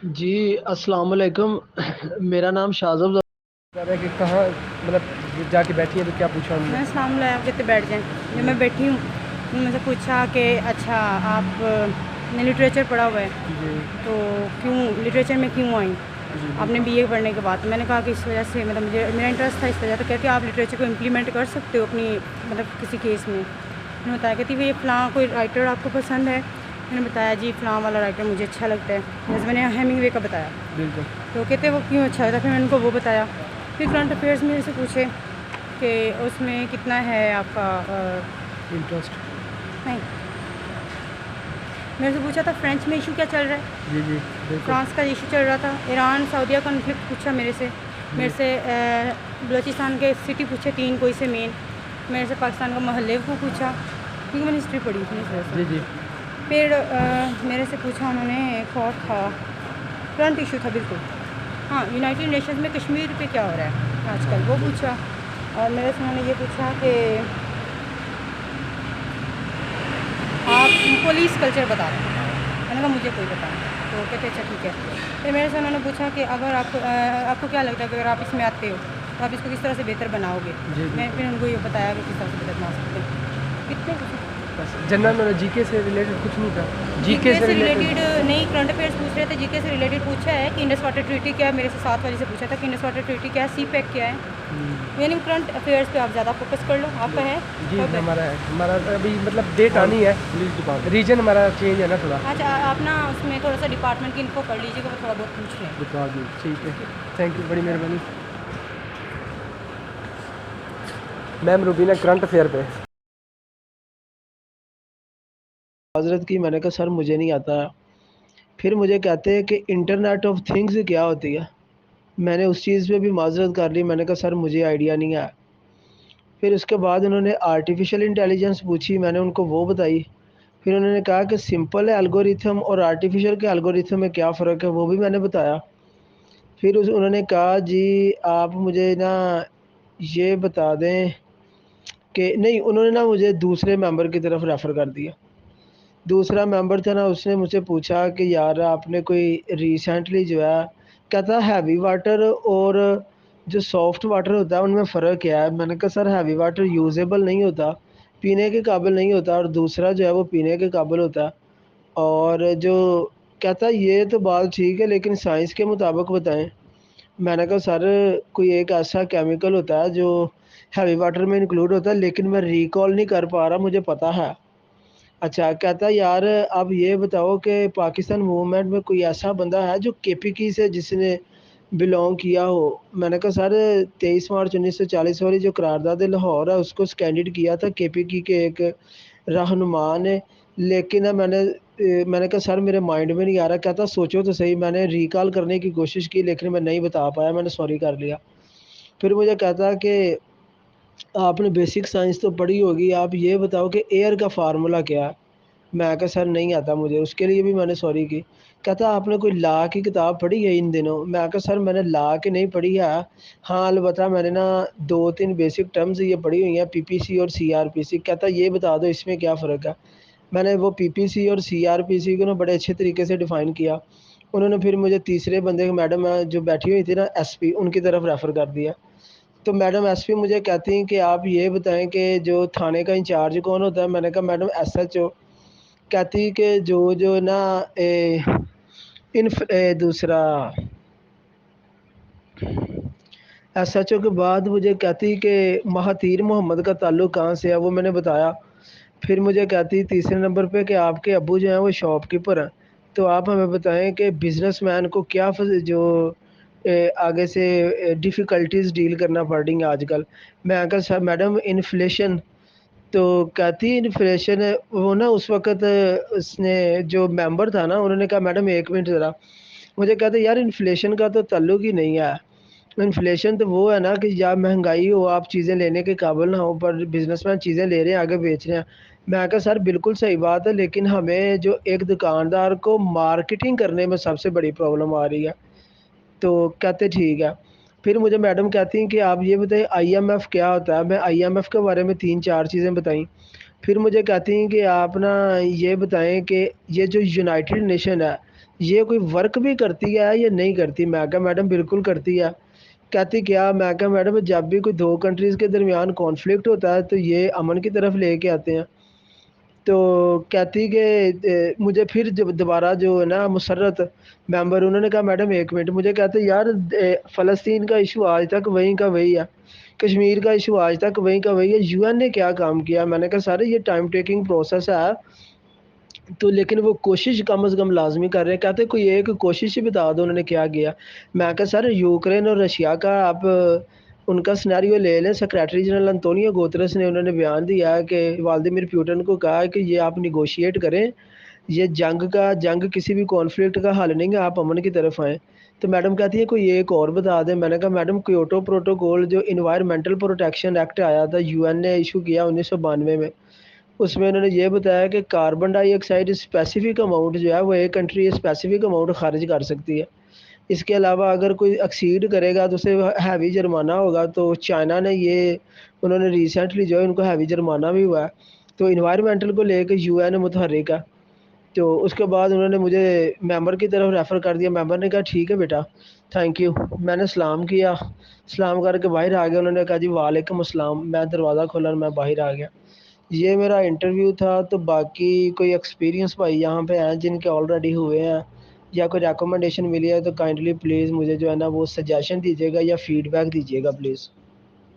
جی السلام علیکم میرا نام شاذب ہے کہ کہاں مطلب جا کے بیٹھی ہیں تو کیا پوچھا انہوں نے؟ السلام علیکم، آپ کہتے بیٹھ جائیں. جب میں بیٹھی ہوں انہوں نے مجھ سے پوچھا کہ اچھا آپ نے لٹریچر پڑھا ہوا ہے جی تو کیوں لٹریچر میں کیوں آئیں آپ نے بی اے پڑھنے کے بعد؟ میں نے کہا کہ اس وجہ سے مطلب مجھے میرا انٹرسٹ تھا اس وجہ. تو کہتے آپ لٹریچر کو امپلیمنٹ کر سکتے ہو اپنی مطلب کسی کیس میں. انہوں نے بتایا کہتی یہ فلاں کوئی رائٹر آپ کو پسند ہے؟ میں نے بتایا جی فلاں والا رائٹر مجھے اچھا لگتا ہے. جیسے میں نے ہیمنگ وے کا بتایا بالکل. تو کہتے وہ کیوں اچھا لگتا ہے. پھر میں نے ان کو وہ بتایا. پھر کرنٹ افیئرس میں سے پوچھے کہ اس میں کتنا ہے آپ کا انٹرسٹ. نہیں میرے سے پوچھا تھا فرینچ میں ایشو کیا چل رہا ہے. جی جی بالکل. فرانس کا ایشو چل رہا تھا. ایران سعودیہ کنفلکٹ پوچھا میرے سے بلوچستان کے سٹی پوچھے 3 کوئی سے مین. میرے سے پاکستان کا محلے کو پوچھا کیونکہ میں نے ہسٹری پڑھی تھی اس وجہ سے. جی جی پھر میرے سے پوچھا انہوں نے ایک اور تھا کرنٹ ایشو تھا بالکل ہاں یونائٹیڈ نیشنز میں کشمیر پہ کیا ہو رہا ہے آج کل وہ پوچھا. اور میرے سے انہوں نے یہ پوچھا کہ آپ پولیس کلچر بتا رہے ہیں. میں نے کہا مجھے کوئی پتا نہیں. تو کہتے اچھا ٹھیک ہے. پھر میرے سے انہوں نے پوچھا کہ اگر آپ کو کیا لگتا ہے کہ اگر آپ اس میں آتے ہو تو آپ اس کو کس طرح سے بہتر بناؤ گے. میں پھر ان کو یہ بتایا کہ کس طرح سے بہتر بنا سکتے ہیں. اتنے جنرل نالج جی کے سے ریلیٹڈ کچھ نہیں تھا. جی کے سے ریلیٹڈ نہیں کرنٹ افیئرس پوچھ رہے تھے. جی کے سے ریلیٹڈ پوچھا ہے کہ انڈس واٹر ٹریٹی کیا ہے. میرے سے 7 والی سے پوچھا تھا کہ انڈس واٹر ٹریٹی کیا ہے, سی پیک کیا ہے. یعنی کرنٹ افیئرس پہ آپ زیادہ فوکس کر لو. آپ کا ہے جی ہمارا ابھی مطلب ڈیٹ آنی ہے. ریجن ہمارا چینج ہے نا تھوڑا. اچھا آپ نا اس میں تھوڑا سا ڈپارٹمنٹ کی انفو پڑھ لیجیے گا, وہ تھوڑا بہت پوچھ لیں. بتا دیں. ٹھیک ہے تھینک یو بڑی مہربانی. میم روبینہ کرنٹ افیئر پہ حضرت کی. میں نے کہا سر مجھے نہیں آتا. پھر مجھے کہتے ہیں کہ انٹرنیٹ آف تھنگز کیا ہوتی ہے. میں نے اس چیز پہ بھی معذرت کر لی. میں نے کہا سر مجھے آئیڈیا نہیں ہے. پھر اس کے بعد انہوں نے آرٹیفیشیل انٹیلیجنس پوچھی. میں نے ان کو وہ بتائی. پھر انہوں نے کہا کہ سمپل الگوریتھم اور آرٹیفیشیل کے الگوریتھم میں کیا فرق ہے, وہ بھی میں نے بتایا. پھر انہوں نے کہا جی آپ مجھے نا یہ بتا دیں کہ نہیں, انہوں نے نا مجھے دوسرے ممبر کی طرف ریفر کر دیا. دوسرا ممبر تھا نا, اس نے مجھ سے پوچھا کہ یار آپ نے کوئی ریسنٹلی جو ہے کہتا ہیوی واٹر اور جو سافٹ واٹر ہوتا ہے ان میں فرق کیا ہے. میں نے کہا سر ہیوی واٹر یوزیبل نہیں ہوتا, پینے کے قابل نہیں ہوتا, اور دوسرا جو ہے وہ پینے کے قابل ہوتا ہے. اور جو کہتا یہ تو بات ٹھیک ہے لیکن سائنس کے مطابق بتائیں. میں نے کہا سر کوئی ایک ایسا کیمیکل ہوتا ہے جو ہیوی واٹر میں انکلوڈ ہوتا ہے لیکن میں ریکال نہیں کر پا رہا, مجھے پتا ہے. اچھا کہتا یار اب یہ بتاؤ کہ پاکستان موومنٹ میں کوئی ایسا بندہ ہے جو کے پی کی سے جس نے بلونگ کیا ہو. میں نے کہا سر 23 مارچ 1940 والی جو قرارداد لاہور ہے اس کو سکینڈڈ کیا تھا کے پی کی کے ایک رہنما نے, لیکن میں نے کہا سر میرے مائنڈ میں نہیں آ رہا. کہتا سوچو تو صحیح. میں نے ریکال کرنے کی کوشش کی لیکن میں نہیں بتا پایا, میں نے سوری کر لیا. پھر مجھے کہتا کہ آپ نے بیسک سائنس تو پڑھی ہوگی, آپ یہ بتاؤ کہ ایئر کا فارمولا کیا ہے. میں کہا سر نہیں آتا مجھے, اس کے لیے بھی میں نے سوری کی. کہتا آپ نے کوئی لا کی کتاب پڑھی ہے ان دنوں. میں کہا سر میں نے لا کی نہیں پڑھی ہے, ہاں البتہ میں نے نا 2-3 بیسک ٹرمز یہ پڑھی ہوئی ہیں, پی پی سی اور سی آر پی سی. کہتا یہ بتا دو اس میں کیا فرق ہے. میں نے وہ پی پی سی اور سی آر پی سی کو نا بڑے اچھے طریقے سے ڈیفائن کیا. انہوں نے پھر مجھے تیسرے بندے میڈم جو بیٹھی ہوئی تھی نا ایس پی, ان کی طرف ریفر کر دیا. تو میڈم ایس پی مجھے کہتی ہیں کہ آپ یہ بتائیں کہ جو تھانے کا انچارج کون ہوتا ہے. میں نے کہا میڈم ایس ایچ او. کہتی کہ جو نا دوسرا ایس ایچ او کے بعد مجھے کہتی کہ مہاتیر محمد کا تعلق کہاں سے ہے, وہ میں نے بتایا. پھر مجھے کہتی تیسرے نمبر پہ کہ آپ کے ابو جو ہیں وہ شاپ کیپر ہیں, تو آپ ہمیں بتائیں کہ بزنس مین کو کیا جو آگے سے ڈیفیکلٹیز ڈیل کرنا پڑ رہی ہیں آج کل. میں کہا سر میڈم انفلیشن. تو کہتی انفلیشن وہ نا اس وقت اس نے جو ممبر تھا نا انہوں نے کہا میڈم 1 منٹ ذرا. مجھے کہتے یار انفلیشن کا تو تعلق ہی نہیں ہے. انفلیشن تو وہ ہے نا کہ یا مہنگائی ہو, آپ چیزیں لینے کے قابل نہ ہو, پر بزنس مین چیزیں لے رہے ہیں آگے بیچ رہے ہیں. میں کہا سر بالکل صحیح بات ہے, لیکن ہمیں جو ایک دکاندار کو مارکیٹنگ کرنے میں سب سے بڑی پرابلم آ رہی ہے. تو کہتے ٹھیک ہے. پھر مجھے میڈم کہتی ہیں کہ آپ یہ بتائیں آئی ایم ایف کیا ہوتا ہے. میں آئی ایم ایف کے بارے میں 3-4 چیزیں بتائیں. پھر مجھے کہتی ہیں کہ آپ نا یہ بتائیں کہ یہ جو یونائٹڈ نیشن ہے یہ کوئی ورک بھی کرتی ہے یا نہیں کرتی؟ میں کہا میڈم بالکل کرتی ہے۔ کہتی کیا؟ میں کہا میڈم جب بھی کوئی دو کنٹریز کے درمیان کانفلکٹ ہوتا ہے تو یہ امن کی طرف لے کے آتے ہیں۔ تو کہتی کہ مجھے پھر جب دوبارہ جو ہے نا مسرت ممبر، انہوں نے کہا میڈم ایک منٹ، مجھے کہتے یار فلسطین کا ایشو آج تک وہیں کا وہی ہے، کشمیر کا ایشو آج تک وہیں کا وہی ہے، یو این نے کیا کام کیا؟ میں نے کہا سارے یہ ٹائم ٹیکنگ پروسیس ہے، تو لیکن وہ کوشش کم از کم لازمی کر رہے ہیں۔ کہتے کوئی ایک کوشش ہی بتا دو انہوں نے کیا کیا۔ میں کہا سر یوکرین اور رشیا کا آپ ان کا سنیریو لے لیں۔ سیکریٹری جنرل انطونیو گوترس نے انہوں نے بیان دیا ہے کہ والدمیر پیوٹن کو کہا ہے کہ یہ آپ نیگوشیٹ کریں، یہ جنگ کسی بھی کانفلکٹ کا حل نہیں ہے، آپ امن کی طرف آئیں۔ تو میڈم کہتی ہے کوئی ایک اور بتا دیں۔ میں نے کہا میڈم کیوٹو پروٹوکول جو انوائرمنٹل پروٹیکشن ایکٹ آیا تھا یو این نے ایشو کیا 1992 میں، اس میں انہوں نے یہ بتایا کہ کاربن ڈائی آکسائڈ اسپیسیفک اماؤنٹ جو ہے وہ ایک کنٹری اسپیسیفک اماؤنٹ خارج کر سکتی ہے۔ اس کے علاوہ اگر کوئی ایکسیڈ کرے گا تو اسے ہیوی جرمانہ ہوگا۔ تو چائنا نے یہ انہوں نے ریسنٹلی جو ہے ان کو ہیوی جرمانہ بھی ہوا ہے۔ تو انوائرمنٹل کو لے کے یو این متحرک ہے۔ تو اس کے بعد انہوں نے مجھے ممبر کی طرف ریفر کر دیا۔ ممبر نے کہا ٹھیک ہے بیٹا، تھینک یو۔ میں نے سلام کیا، سلام کر کے باہر آ گیا۔ انہوں نے کہا جی وعلیکم السلام۔ میں دروازہ کھولا اور میں باہر آ گیا۔ یہ میرا انٹرویو تھا۔ تو باقی کوئی ایکسپیرینس بھائی یہاں پہ ہیں جن کے آلریڈی ہوئے ہیں یا کوئی ریکمنڈیشن ملی ہے تو کائنڈلی پلیز مجھے جو ہے نا وہ سجیشن دیجیے گا یا فیڈ بیک دیجیے گا پلیز۔